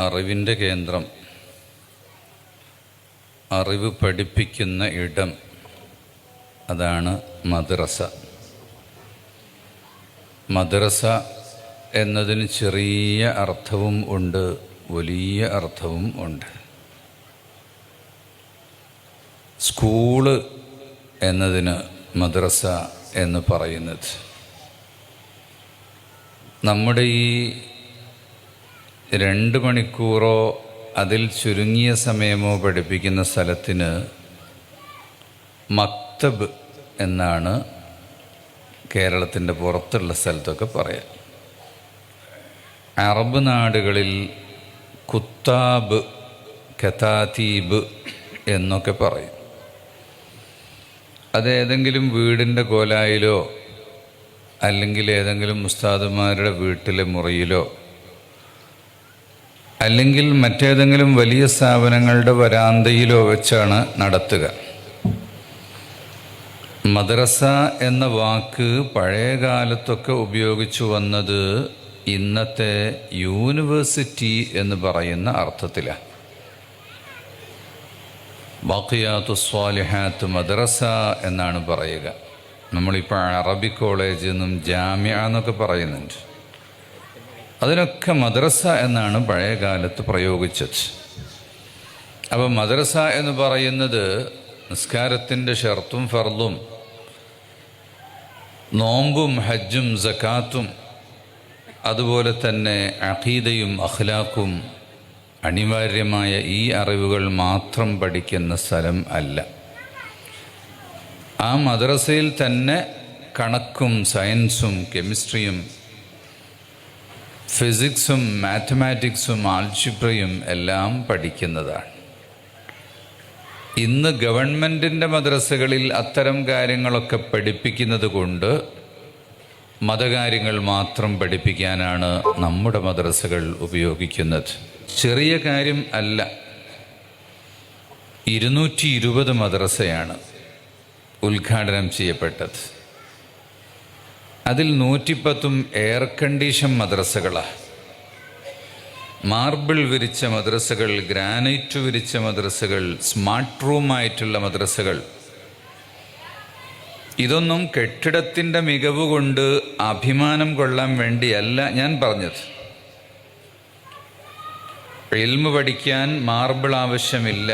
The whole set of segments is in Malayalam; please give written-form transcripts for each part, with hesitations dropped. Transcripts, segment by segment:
അറിവിൻ്റെ കേന്ദ്രം, അറിവ് പഠിപ്പിക്കുന്ന ഇടം, അതാണ് മദ്രസ. മദ്രസ എന്നതിന് ചെറിയ അർത്ഥവും ഉണ്ട്, വലിയ അർത്ഥവും ഉണ്ട്. സ്കൂള് എന്നതിന് മദ്രസ എന്ന് പറയുന്നത് നമ്മുടെ ഈ 2 മണിക്കൂറോ അതിൽ ചുരുങ്ങിയ സമയമോ പഠിപ്പിക്കുന്ന സ്ഥലത്തിന് മക്തബ് എന്നാണ് കേരളത്തിൻ്റെ പുറത്തുള്ള സ്ഥലത്തൊക്കെ പറയാം. അറബ് നാടുകളിൽ കുത്താബ്, കതാതീബ് എന്നൊക്കെ പറയും. അത് ഏതെങ്കിലും വീടിൻ്റെ കോലായിലോ അല്ലെങ്കിൽ ഏതെങ്കിലും ഉസ്താദുമാരുടെ വീട്ടിലെ മുറിയിലോ അല്ലെങ്കിൽ മറ്റേതെങ്കിലും വലിയ സ്ഥാപനങ്ങളുടെ വരാന്തയിലോ വെച്ചാണ് നടത്തുക. മദ്രസ എന്ന വാക്ക് പഴയ കാലത്തൊക്കെ ഉപയോഗിച്ചു വന്നത് ഇന്നത്തെ യൂണിവേഴ്സിറ്റി എന്ന് പറയുന്ന അർത്ഥത്തിലാണ്. ബാഖിയാത്തു സ്വാലിഹാത്ത് മദ്രസ എന്നാണ് പറയുക. നമ്മളിപ്പോൾ അറബിക് കോളേജ് എന്നും ജാമിഅ എന്നൊക്കെ പറയുന്നുണ്ട്. അതിനൊക്കെ മദ്രസ എന്നാണ് പഴയ കാലത്ത് പ്രയോഗിച്ചത്. അപ്പോൾ മദ്രസ എന്ന് പറയുന്നത് നിസ്കാരത്തിൻ്റെ ഷർത്തും ഫർളും, നോമ്പും ഹജ്ജും സക്കാത്തും, അതുപോലെ തന്നെ അഖീദയും അഖ്ലാഖും അനിവാര്യമായ ഈ അറിവുകൾ മാത്രം പഠിക്കുന്ന സ്ഥലം അല്ല. ആ മദ്രസയിൽ തന്നെ കണക്കും സയൻസും കെമിസ്ട്രിയും ഫിസിക്സും മാത്തമാറ്റിക്സും ആൽജിബ്രയും എല്ലാം പഠിക്കുന്നതാണ്. ഇന്ന് ഗവൺമെൻറ്റിൻ്റെ മദ്രസകളിൽ അത്തരം കാര്യങ്ങളൊക്കെ പഠിപ്പിക്കുന്നത് കൊണ്ട് മതകാര്യങ്ങൾ മാത്രം പഠിപ്പിക്കാനാണ് നമ്മുടെ മദ്രസകൾ ഉപയോഗിക്കുന്നത്. ചെറിയ കാര്യം അല്ല. 220 മദ്രസയാണ് ഉദ്ഘാടനം ചെയ്യപ്പെട്ടത്. അതിൽ 110 എയർ കണ്ടീഷൻ മദ്രസകളാണ്. മാർബിൾ വിരിച്ച മദ്രസകൾ, ഗ്രാനൈറ്റ് വിരിച്ച മദ്രസകൾ, സ്മാർട്ട് റൂമായിട്ടുള്ള മദ്രസകൾ. ഇതൊന്നും കെട്ടിടത്തിൻ്റെ മികവ് കൊണ്ട് അഭിമാനം കൊള്ളാൻ വേണ്ടിയല്ല ഞാൻ പറഞ്ഞത്. ഇൽമ് പഠിക്കാൻ മാർബിൾ ആവശ്യമില്ല,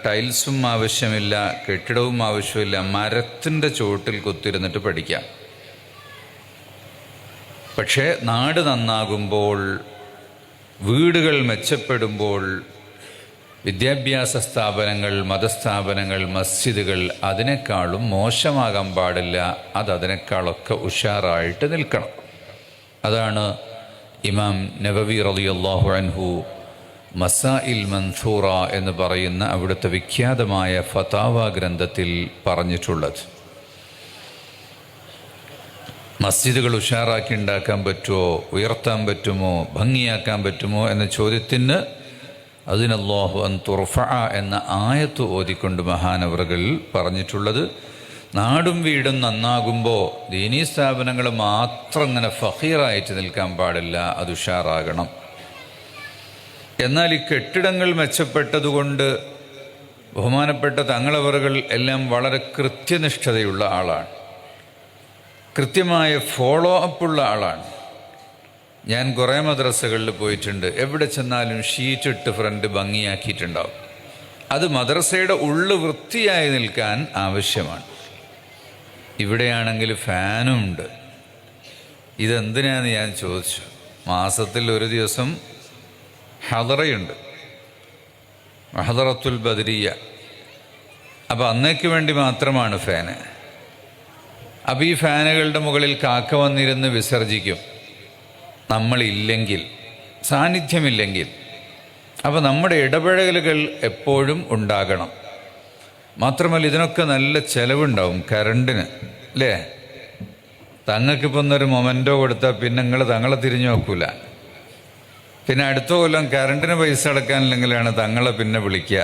ടൈൽസും ആവശ്യമില്ല, കെട്ടിടവും ആവശ്യമില്ല. മരത്തിൻ്റെ ചുവട്ടിൽ കുത്തിരുന്നിട്ട് പഠിക്കാം. പക്ഷേ നാട് നന്നാകുമ്പോൾ, വീടുകൾ മെച്ചപ്പെടുമ്പോൾ, വിദ്യാഭ്യാസ സ്ഥാപനങ്ങൾ, മതസ്ഥാപനങ്ങൾ, മസ്ജിദുകൾ അതിനേക്കാളും മോശമാകാൻ പാടില്ല. അതിനേക്കാളൊക്കെ ഉഷാറായിട്ട് നിൽക്കണം. അതാണ് ഇമാം നവവി റളിയല്ലാഹു അൻഹു മസാഇൽ മൻസൂറ എന്ന് പറയുന്ന അവിടുത്തെ വിഖ്യാതമായ ഫതാവ ഗ്രന്ഥത്തിൽ പറഞ്ഞിട്ടുള്ളത്. മസ്ജിദുകൾ ഉഷാറാക്കി ഉണ്ടാക്കാൻ പറ്റുമോ, ഉയർത്താൻ പറ്റുമോ, ഭംഗിയാക്കാൻ പറ്റുമോ എന്ന ചോദ്യത്തിന് അതിനല്ലാഹു അൻ തുർഫഅ എന്ന ആയത്ത് ഓതിക്കൊണ്ട് മഹാനവറുകൾ പറഞ്ഞിട്ടുള്ളത്, നാടും വീടും നന്നാകുമ്പോൾ ദീനീ സ്ഥാപനങ്ങൾ മാത്രം ഇങ്ങനെ ഫഖീറായിട്ട് നിൽക്കാൻ പാടില്ല, അത് ഉഷാറാകണം. എന്നാൽ ഈ കെട്ടിടങ്ങൾ മെച്ചപ്പെട്ടതുകൊണ്ട് ബഹുമാനപ്പെട്ട തങ്ങളവറുകൾ എല്ലാം വളരെ കൃത്യനിഷ്ഠതയുള്ള ആളാണ്, കൃത്യമായ ഫോളോ അപ്പുള്ള ആളാണ്. ഞാൻ കുറേ മദ്രസകളിൽ പോയിട്ടുണ്ട്. എവിടെ ചെന്നാലും ഷീറ്റ് ഇട്ട് ഫ്രണ്ട് ഭംഗിയാക്കിയിട്ടുണ്ടാവും. അത് മദ്രസയുടെ ഉള്ളു വൃത്തിയായി നിൽക്കാൻ ആവശ്യമാണ്. ഇവിടെയാണെങ്കിൽ ഫാനും ഉണ്ട്. ഇതെന്തിനാന്ന് ഞാൻ ചോദിച്ചു. മാസത്തിൽ ഒരു ദിവസം ഹദറയുണ്ട്, ഹദറത്തുൽ ബദരിയ. അപ്പോൾ അന്നേക്ക് വേണ്ടി മാത്രമാണ് ഫാന്. അപ്പോൾ ഈ ഫാനുകളുടെ മുകളിൽ കാക്ക വന്നിരുന്ന് വിസർജിക്കും നമ്മളില്ലെങ്കിൽ, സാന്നിധ്യമില്ലെങ്കിൽ. അപ്പോൾ നമ്മുടെ ഇടപഴകലുകൾ എപ്പോഴും ഉണ്ടാകണം. മാത്രമല്ല ഇതിനൊക്കെ നല്ല ചിലവുണ്ടാവും കറണ്ടിന്, അല്ലേ? തങ്ങൾക്കിപ്പോൾ ഒന്നൊരു മൊമെൻറ്റോ കൊടുത്താൽ പിന്നെ നിങ്ങൾ തങ്ങളെ തിരിഞ്ഞു നോക്കൂല. പിന്നെ അടുത്ത കൊല്ലം കറണ്ടിന് പൈസ അടക്കാനില്ലെങ്കിലാണ് തങ്ങളെ പിന്നെ വിളിക്കുക.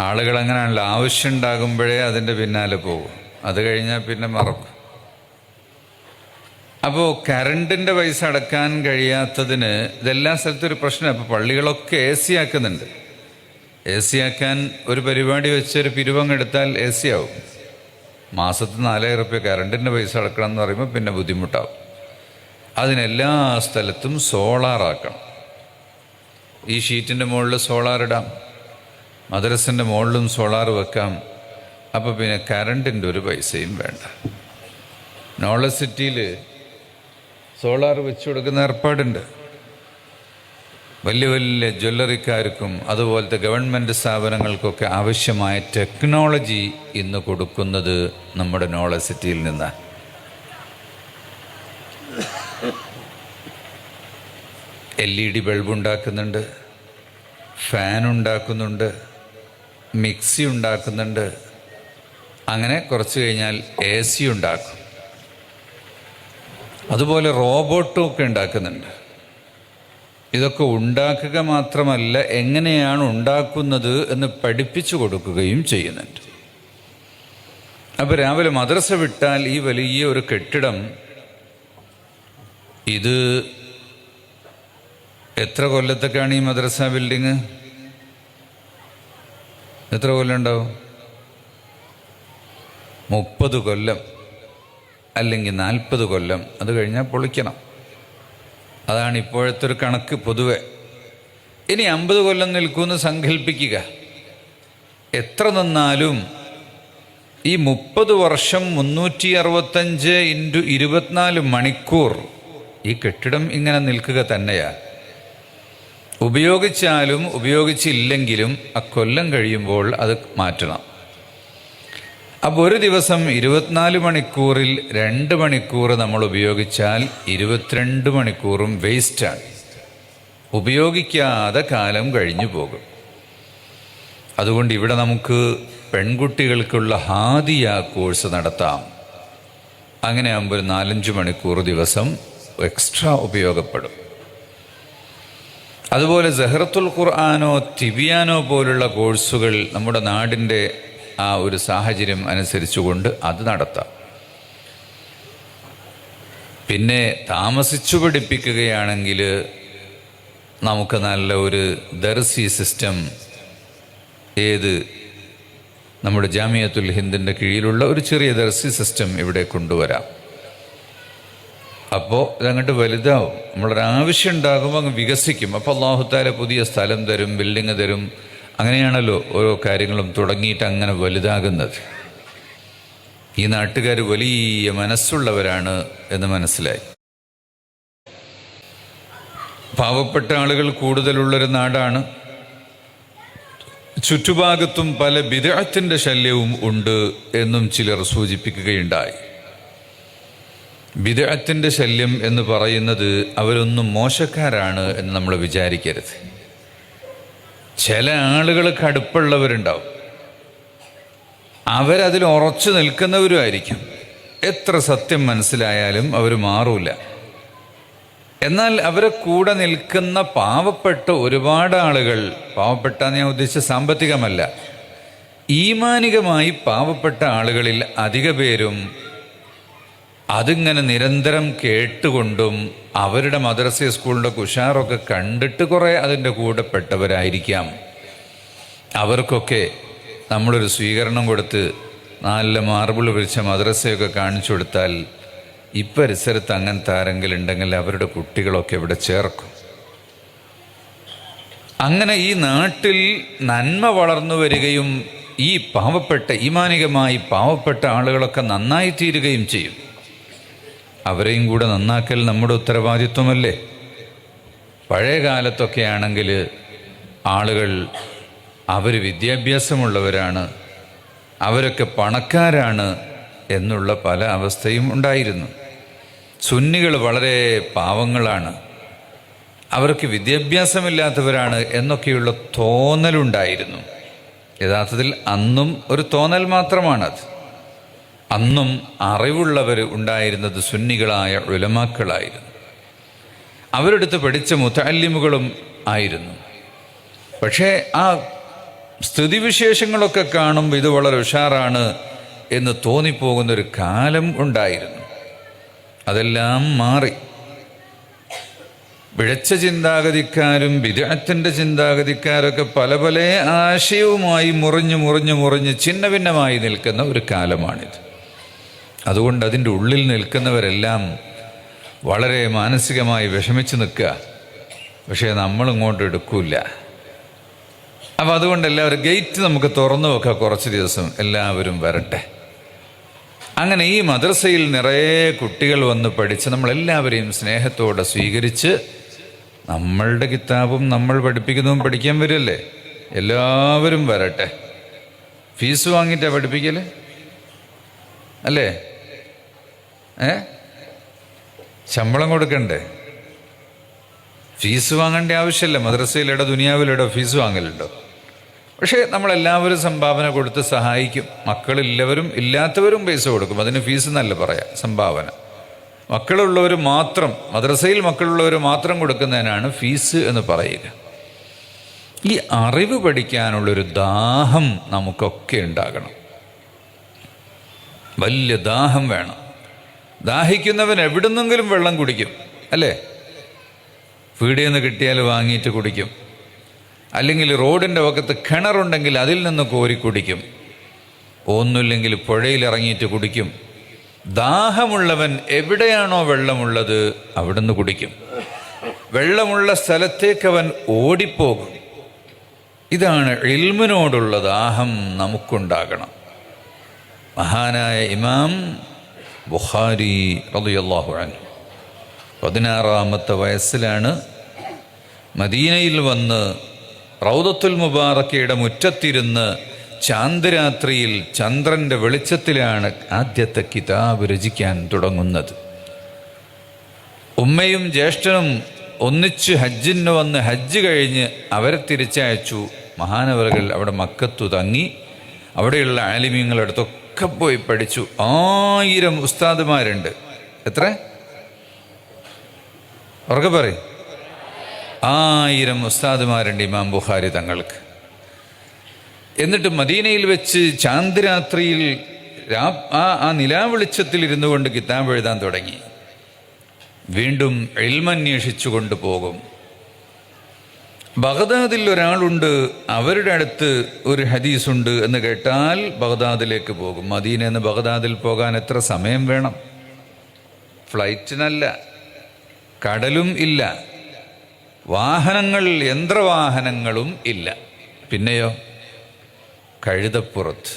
ആളുകൾ അങ്ങനെയാണല്ലോ, ആവശ്യം ഉണ്ടാകുമ്പോഴേ അതിൻ്റെ പിന്നാലെ പോകും. അത് കഴിഞ്ഞാൽ പിന്നെ മറക്കും. അപ്പോൾ കറണ്ടിൻ്റെ പൈസ അടക്കാൻ കഴിയാത്തതിന് ഇതെല്ലാ സ്ഥലത്തും ഒരു പ്രശ്നമാണ്. ഇപ്പോൾ പള്ളികളൊക്കെ എ സി ആക്കുന്നുണ്ട്. എ സി ആക്കാൻ ഒരു പരിപാടി വെച്ചൊരു പിരിവങ്ങെടുത്താൽ എ സി ആവും. മാസത്തിൽ 4000 രൂപ കറണ്ടിൻ്റെ പൈസ അടക്കണം എന്ന് പറയുമ്പോൾ പിന്നെ ബുദ്ധിമുട്ടാവും. അതിനെല്ലാ സ്ഥലത്തും സോളാറാക്കണം. ഈ ഷീറ്റിൻ്റെ മുകളിൽ സോളാർ ഇടാം, മദ്രസിൻ്റെ മുകളിലും സോളാർ വെക്കാം. അപ്പോൾ പിന്നെ കറണ്ടിൻ്റെ ഒരു പൈസയും വേണ്ട. നോളജ് സിറ്റിയിൽ സോളാർ വെച്ച് കൊടുക്കുന്ന ഏർപ്പാടുണ്ട്. വലിയ വലിയ ജ്വല്ലറിക്കാർക്കും അതുപോലത്തെ ഗവൺമെൻറ് സ്ഥാപനങ്ങൾക്കൊക്കെ ആവശ്യമായ ടെക്നോളജി ഇന്ന് കൊടുക്കുന്നത് നമ്മുടെ നോളജ് സിറ്റിയിൽ നിന്നാണ്. LED ബൾബ് ഉണ്ടാക്കുന്നുണ്ട്, ഫാൻ ഉണ്ടാക്കുന്നുണ്ട്, മിക്സി ഉണ്ടാക്കുന്നുണ്ട്, അങ്ങനെ കുറച്ച് കഴിഞ്ഞാൽ AC ഉണ്ടാക്കും. അതുപോലെ റോബോട്ടും ഒക്കെ ഉണ്ടാക്കുന്നുണ്ട്. ഇതൊക്കെ ഉണ്ടാക്കുക മാത്രമല്ല, എങ്ങനെയാണ് ഉണ്ടാക്കുന്നത് എന്ന് പഠിപ്പിച്ചു കൊടുക്കുകയും ചെയ്യുന്നുണ്ട്. അപ്പോൾ രാവിലെ മദ്രസ വിട്ടാൽ ഈ വലിയ ഒരു കെട്ടിടം, ഇത് എത്ര കൊല്ലത്തൊക്കെയാണ് ഈ മദ്രസ ബിൽഡിങ്? എത്ര കൊല്ലം ഉണ്ടാവും? 30 കൊല്ലം അല്ലെങ്കിൽ 40 കൊല്ലം. അത് കഴിഞ്ഞാൽ പൊളിക്കണം. അതാണ് ഇപ്പോഴത്തെ ഒരു കണക്ക് പൊതുവെ. ഇനി 50 കൊല്ലം നിൽക്കുമെന്ന് സങ്കല്പിക്കുക. എത്ര നിന്നാലും ഈ 30 വർഷം 365 × 24 മണിക്കൂർ ഈ കെട്ടിടം ഇങ്ങനെ നിൽക്കുക തന്നെയാണ്. ഉപയോഗിച്ചാലും ഉപയോഗിച്ചില്ലെങ്കിലും ആ കൊല്ലം കഴിയുമ്പോൾ അത് മാറ്റണം. അപ്പോൾ ഒരു ദിവസം 24 മണിക്കൂറിൽ 2 മണിക്കൂർ നമ്മൾ ഉപയോഗിച്ചാൽ 22 മണിക്കൂറും വേസ്റ്റാണ്. ഉപയോഗിക്കാതെ കാലം കഴിഞ്ഞു പോകും. അതുകൊണ്ട് ഇവിടെ നമുക്ക് പെൺകുട്ടികൾക്കുള്ള ഹാദിയ കോഴ്സ് നടത്താം. അങ്ങനെ ആകുമ്പോൾ ഒരു 4-5 മണിക്കൂർ ദിവസം എക്സ്ട്രാ ഉപയോഗപ്പെടും. അതുപോലെ സഹറത്തുൽ ഖുർആനോ തിബിയാനോ പോലുള്ള കോഴ്സുകൾ നമ്മുടെ നാടിൻ്റെ ആ ഒരു സാഹചര്യം അനുസരിച്ചുകൊണ്ട് അത് നടത്താം. പിന്നെ താമസിച്ചു പഠിപ്പിക്കുകയാണെങ്കിൽ നമുക്ക് നല്ല ഒരു ദർസി സിസ്റ്റം, ഏത് നമ്മുടെ ജാമിയത്തുൽ ഹിന്ദിൻ്റെ കീഴിലുള്ള ഒരു ചെറിയ ദർസി സിസ്റ്റം ഇവിടെ കൊണ്ടുവരാം. അപ്പോൾ ഇതങ്ങോട്ട് വലുതാവും. നമ്മളൊരാവശ്യം ഉണ്ടാകുമ്പോൾ അങ്ങ് വികസിക്കും. അപ്പോൾ അല്ലാഹു തആല പുതിയ സ്ഥലം തരും, ബിൽഡിങ് തരും. അങ്ങനെയാണല്ലോ ഓരോ കാര്യങ്ങളും തുടങ്ങിയിട്ട് അങ്ങനെ വലുതാകുന്നത്. ഈ നാട്ടുകാർ വലിയ മനസ്സുള്ളവരാണ് എന്ന് മനസ്സിലായി. പാവപ്പെട്ട ആളുകൾ കൂടുതലുള്ളൊരു നാടാണ്. ചുറ്റുഭാഗത്തും പല ബിദ്അത്തിന്റെ ശല്യവും ഉണ്ട് എന്നും ചിലർ സൂചിപ്പിക്കുകയുണ്ടായി. ബിദ്അത്തിന്റെ ശല്യം എന്ന് പറയുന്നത് അവരൊന്നും മോശക്കാരാണ് എന്ന് നമ്മൾ വിചാരിക്കരുത്. ചില ആളുകൾ കടുപ്പുള്ളവരുണ്ടാവും, അവരതിൽ ഉറച്ചു നിൽക്കുന്നവരുമായിരിക്കും. എത്ര സത്യം മനസ്സിലായാലും അവർ മാറൂല. എന്നാൽ അവരെ കൂടെ നിൽക്കുന്ന പാവപ്പെട്ട ഒരുപാട് ആളുകൾ, പാവപ്പെട്ടെന്ന് ഞാൻ ഉദ്ദേശിച്ച സാമ്പത്തികമല്ല, ഈമാനികമായി പാവപ്പെട്ട ആളുകളിൽ അധിക പേരും അതിങ്ങനെ നിരന്തരം കേട്ടുകൊണ്ടും അവരുടെ മദ്രസ സ്കൂളിൻ്റെ കുഷാറൊക്കെ കണ്ടിട്ട് കുറേ അതിൻ്റെ കൂടെ പെട്ടവരായിരിക്കാം. അവർക്കൊക്കെ നമ്മളൊരു സ്വീകരണം കൊടുത്ത് നല്ല മാർബിൾ വിരിച്ച മദ്രസയൊക്കെ കാണിച്ചു കൊടുത്താൽ ഈ പരിസരത്ത് അങ്ങനത്തെ ആരെങ്കിലും ഉണ്ടെങ്കിൽ അവരുടെ കുട്ടികളൊക്കെ ഇവിടെ ചേർക്കും. അങ്ങനെ ഈ നാട്ടിൽ നന്മ വളർന്നു വരികയും ഈ പാവപ്പെട്ട ഈമാനികമായി പാവപ്പെട്ട ആളുകളൊക്കെ നന്നായി തീരുകയും ചെയ്യും. അവരെയും കൂടെ നന്നാക്കൽ നമ്മുടെ ഉത്തരവാദിത്വമല്ലേ? പഴയ കാലത്തൊക്കെ ആണെങ്കിൽ ആളുകൾ അവർ വിദ്യാഭ്യാസമുള്ളവരാണ്, അവരൊക്കെ പണക്കാരാണ് എന്നുള്ള പല അവസ്ഥയും ഉണ്ടായിരുന്നു. സുന്നികൾ വളരെ പാവങ്ങളാണ്, അവർക്ക് വിദ്യാഭ്യാസമില്ലാത്തവരാണ് എന്നൊക്കെയുള്ള തോന്നലുണ്ടായിരുന്നു. യഥാർത്ഥത്തിൽ അന്നും ഒരു തോന്നൽ മാത്രമാണത്. അന്നും അറിവുള്ളവർ ഉണ്ടായിരുന്നത് സുന്നികളായ ഉലമാക്കളായിരുന്നു. അവരെടുത്ത് പഠിച്ച മുതഅല്ലിമുകളും ആയിരുന്നു. പക്ഷേ ആ സ്ഥിതിവിശേഷങ്ങളൊക്കെ കാണുമ്പോൾ ഇത് വളരെ ഉഷാറാണ് എന്ന് തോന്നിപ്പോകുന്നൊരു കാലം ഉണ്ടായിരുന്നു. അതെല്ലാം മാറി. പിഴച്ച ചിന്താഗതിക്കാരും ബിദ്അത്തിന്റെ ചിന്താഗതിക്കാരൊക്കെ പല പല ആശയവുമായി മുറിഞ്ഞ് ഛിന്ന ഭിന്നമായി നിൽക്കുന്ന ഒരു കാലമാണിത്. അതുകൊണ്ട് അതിൻ്റെ ഉള്ളിൽ നിൽക്കുന്നവരെല്ലാം വളരെ മാനസികമായി വിഷമിച്ച് നിൽക്കുക. പക്ഷേ നമ്മളിങ്ങോട്ട് എടുക്കൂല. അപ്പം അതുകൊണ്ട് എല്ലാവരും ഗേറ്റ് നമുക്ക് തുറന്നു വെക്കാം, കുറച്ച് ദിവസം എല്ലാവരും വരട്ടെ. അങ്ങനെ ഈ മദ്രസയിൽ നിറയെ കുട്ടികൾ വന്ന് പഠിച്ച് നമ്മളെല്ലാവരെയും സ്നേഹത്തോടെ സ്വീകരിച്ച് നമ്മളുടെ കിതാബും നമ്മൾ പഠിപ്പിക്കുന്നതും പഠിക്കാൻ വരുമല്ലേ. എല്ലാവരും വരട്ടെ. ഫീസ് വാങ്ങിയിട്ടാണ് പഠിപ്പിക്കൽ അല്ലേ? ശമ്പളം കൊടുക്കണ്ടേ? ഫീസ് വാങ്ങേണ്ട ആവശ്യമില്ല. മദ്രസയിലിട ദുനിയാവിലിട ഫീസ് വാങ്ങലുണ്ടോ? പക്ഷേ നമ്മളെല്ലാവരും സംഭാവന കൊടുത്ത് സഹായിക്കും. മക്കളില്ലവരും ഇല്ലാത്തവരും പൈസ കൊടുക്കും. അതിന് ഫീസ് എന്നല്ല പറയാം, സംഭാവന. മക്കളുള്ളവർ മാത്രം, മദ്രസയിൽ മക്കളുള്ളവർ മാത്രം കൊടുക്കുന്നതിനാണ് ഫീസ് എന്ന് പറയുക. ഈ അറിവ് പഠിക്കാനുള്ളൊരു ദാഹം നമുക്കൊക്കെ ഉണ്ടാകണം. വലിയ ദാഹം വേണം. ദാഹിക്കുന്നവൻ എവിടുന്നെങ്കിലും വെള്ളം കുടിക്കും അല്ലേ? വീടിൽ നിന്ന് കിട്ടിയാൽ വാങ്ങിയിട്ട് കുടിക്കും. അല്ലെങ്കിൽ റോഡിൻ്റെ വക്കത്ത് കിണറുണ്ടെങ്കിൽ അതിൽ നിന്ന് കോരി കുടിക്കും. ഒന്നുമില്ലെങ്കിൽ പുഴയിലിറങ്ങിയിട്ട് കുടിക്കും. ദാഹമുള്ളവൻ എവിടെയാണോ വെള്ളമുള്ളത് അവിടുന്ന് കുടിക്കും. വെള്ളമുള്ള സ്ഥലത്തേക്ക് അവൻ ഓടിപ്പോകും. ഇതാണ് ഇൽമിനോടുള്ള ദാഹം നമുക്കുണ്ടാകണം. മഹാനായ ഇമാം ബുഖാരി റളിയല്ലാഹു അൻഹു 16-ാമത്തെ വയസ്സിലാണ് മദീനയിൽ വന്ന് റൗദത്തുൽ മുബാറക്കയുടെ മുറ്റത്തിരുന്ന് ചാന്ദ്രാത്രിയിൽ ചന്ദ്രൻ്റെ വെളിച്ചത്തിലാണ് ആദ്യത്തെ കിതാബ് രചിക്കാൻ തുടങ്ങുന്നത്. ഉമ്മയും ജ്യേഷ്ഠനും ഒന്നിച്ച് ഹജ്ജിന് വന്ന് ഹജ്ജ് കഴിഞ്ഞ് അവരെ തിരിച്ചയച്ചു. മഹാനവറുകൾ അവിടെ മക്കത്തു തങ്ങി. അവിടെയുള്ള ആലിമീങ്ങളുടെ അടുത്തൊക്കെ പോയി പഠിച്ചു. 1000 ഉസ്താദുമാരുണ്ട്. എത്ര? ഉറക്കെ പറയും. 1000 ഉസ്താദുമാരുണ്ട് ഇമാം ബുഖാരി തങ്ങൾക്ക്. എന്നിട്ട് മദീനയിൽ വെച്ച് ചാന്ദ്രാത്രിയിൽ ആ നിലാവെളിച്ചത്തിൽ ഇരുന്നു കൊണ്ട് കിതാബ് എഴുതാൻ തുടങ്ങി. വീണ്ടും ഇൽമന്വേഷിച്ചു കൊണ്ടുപോകും. ബഗ്ദാദിൽ ഒരാളുണ്ട്, അവരുടെ അടുത്ത് ഒരു ഹദീസുണ്ട് എന്ന് കേട്ടാൽ ബഗ്ദാദിലേക്ക് പോകും. മദീനയിൽ നിന്ന് ബഗ്ദാദിൽ പോകാൻ എത്ര സമയം വേണം? ഫ്ലൈറ്റിനല്ല, കടലും ഇല്ല, വാഹനങ്ങൾ യന്ത്രവാഹനങ്ങളും ഇല്ല. പിന്നെയോ കഴുതപ്പുറത്ത്.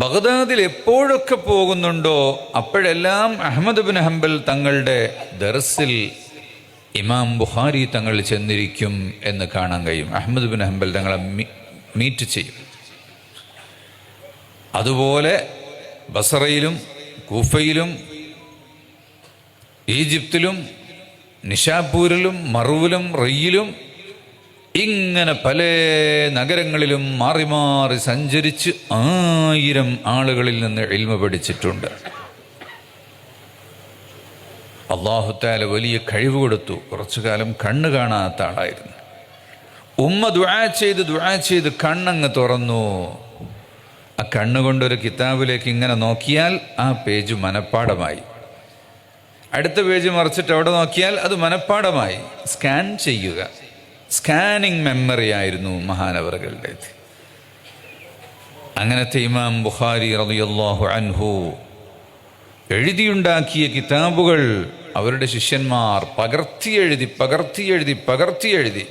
ബഗ്ദാദിൽ എപ്പോഴൊക്കെ പോകുന്നുണ്ടോ അപ്പോഴെല്ലാം അഹ്മദ് ബിൻ ഹംബൽ തങ്ങളുടെ ദർസിൽ ഇമാം ബുഖാരി തങ്ങൾ ചെന്നിരിക്കും എന്ന് കാണാൻ കഴിയും. അഹ്മദ് ബിൻ ഹംബൽ തങ്ങളെ മീറ്റ് ചെയ്യും. അതുപോലെ ബസറയിലും കൂഫയിലും ഈജിപ്തിലും നിഷാപൂരിലും മറുവിലും റയ്യിലും ഇങ്ങനെ പല നഗരങ്ങളിലും മാറി മാറി സഞ്ചരിച്ച് 1000 ആളുകളിൽ നിന്ന് ഇൽമ പഠിച്ചിട്ടുണ്ട്. അല്ലാഹു തആല വലിയ കഴിവ് കൊടുത്തു. കുറച്ചു കാലം കണ്ണ് കാണാത്ത ആളായിരുന്നു. ഉമ്മ ദുആ ചെയ്ത് കണ്ണങ്ങ് തുറന്നു. ആ കണ്ണുകൊണ്ടൊരു കിതാബിലേക്ക് ഇങ്ങനെ നോക്കിയാൽ ആ പേജ് മനപ്പാടമായി. അടുത്ത പേജ് മറിച്ചിട്ട് അവിടെ നോക്കിയാൽ അത് മനപ്പാടമായി. സ്കാൻ ചെയ്യുക, സ്കാനിങ് മെമ്മറി ആയിരുന്നു മഹാനവറുകളുടെ. അങ്ങനത്തെ ഇമാം ബുഖാരി റളിയല്ലാഹു അൻഹു എഴുതിയുണ്ടാക്കിയ കിതാബുകൾ അവരുടെ ശിഷ്യന്മാർ പകർത്തി എഴുതി.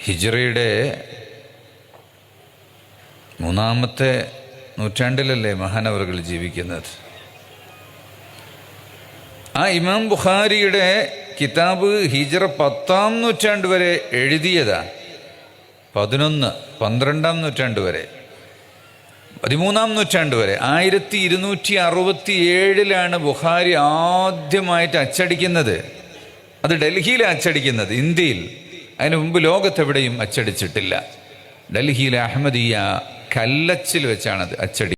ഹിജ്റയുടെ 3-ാമത്തെ നൂറ്റാണ്ടിലല്ലേ മഹാനവറുകൾ ജീവിക്കുന്നത്. ആ ഇമാം ബുഖാരിയുടെ കിതാബ് ഹിജ്റ 10-ാം നൂറ്റാണ്ട് വരെ എഴുതിയതാ. 12-ാം നൂറ്റാണ്ട് വരെ, 13-ാം നൂറ്റാണ്ട് വരെ. 1267 ബുഖാരി ആദ്യമായിട്ട് അച്ചടിക്കുന്നത്. അത് ഡൽഹിയിൽ അച്ചടിക്കുന്നത്, ഇന്ത്യയിൽ. അതിനു മുമ്പ് ലോകത്തെവിടെയും അച്ചടിച്ചിട്ടില്ല. ഡൽഹിയിലെ അഹമ്മദിയ കല്ലച്ചിൽ വെച്ചാണത് അച്ചടി